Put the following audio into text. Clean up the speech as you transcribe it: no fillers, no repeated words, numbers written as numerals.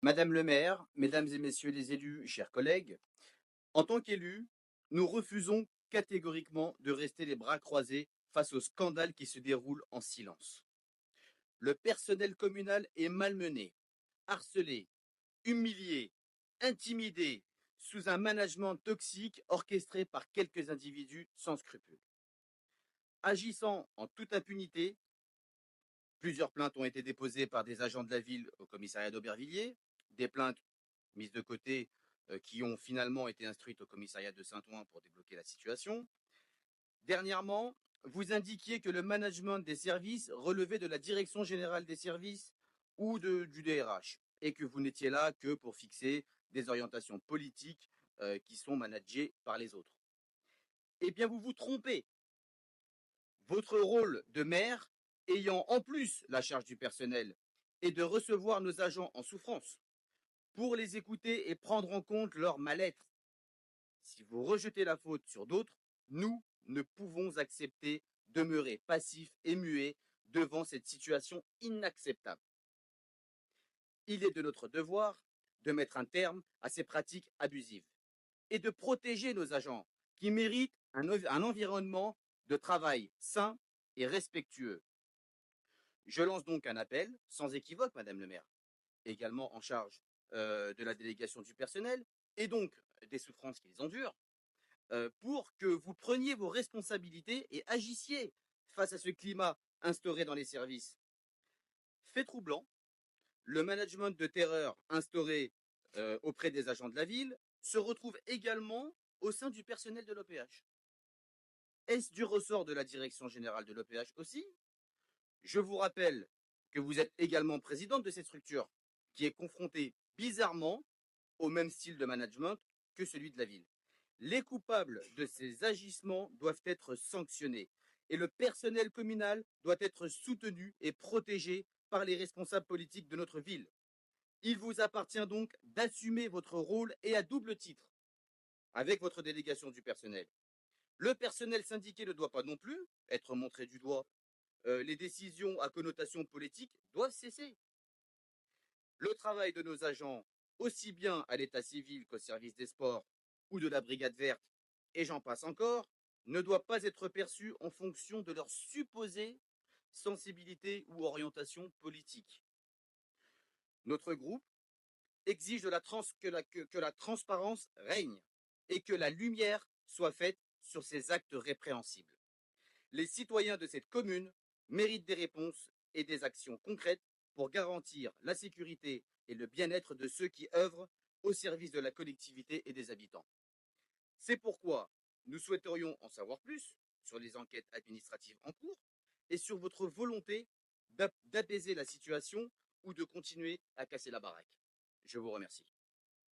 Madame le maire, mesdames et messieurs les élus, chers collègues, en tant qu'élus, nous refusons catégoriquement de rester les bras croisés face au scandale qui se déroule en silence. Le personnel communal est malmené, harcelé, humilié, intimidé, sous un management toxique orchestré par quelques individus sans scrupules. Agissant en toute impunité, plusieurs plaintes ont été déposées par des agents de la ville au commissariat d'Aubervilliers, des plaintes mises de côté qui ont finalement été instruites au commissariat de Saint-Ouen pour débloquer la situation. Dernièrement, vous indiquiez que le management des services relevait de la direction générale des services ou du DRH et que vous n'étiez là que pour fixer des orientations politiques qui sont managées par les autres. Eh bien, vous vous trompez. Votre rôle de maire, ayant en plus la charge du personnel, est de recevoir nos agents en souffrance pour les écouter et prendre en compte leur mal-être. Si vous rejetez la faute sur d'autres, nous ne pouvons accepter demeurer passifs et muets devant cette situation inacceptable. Il est de notre devoir de mettre un terme à ces pratiques abusives et de protéger nos agents qui méritent un environnement de travail sain et respectueux. Je lance donc un appel, sans équivoque, Madame le maire, également en charge de la délégation du personnel et donc des souffrances qu'ils endurent, pour que vous preniez vos responsabilités et agissiez face à ce climat instauré dans les services. Fait troublant, le management de terreur instauré auprès des agents de la ville se retrouve également au sein du personnel de l'OPH. Est-ce du ressort de la direction générale de l'OPH aussi? Je vous rappelle que vous êtes également présidente de cette structure qui est confrontée bizarrement au même style de management que celui de la ville. Les coupables de ces agissements doivent être sanctionnés et le personnel communal doit être soutenu et protégé par les responsables politiques de notre ville. Il vous appartient donc d'assumer votre rôle et à double titre avec votre délégation du personnel. Le personnel syndiqué ne doit pas non plus être montré du doigt. Les décisions à connotation politique doivent cesser. Le travail de nos agents, aussi bien à l'état civil qu'au service des sports ou de la brigade verte, et j'en passe encore, ne doit pas être perçu en fonction de leur supposée sensibilité ou orientation politique. Notre groupe exige que la transparence règne et que la lumière soit faite sur ces actes répréhensibles. Les citoyens de cette commune méritent des réponses et des actions concrètes pour garantir la sécurité et le bien-être de ceux qui œuvrent au service de la collectivité et des habitants. C'est pourquoi nous souhaiterions en savoir plus sur les enquêtes administratives en cours et sur votre volonté d'apaiser la situation ou de continuer à casser la baraque. Je vous remercie.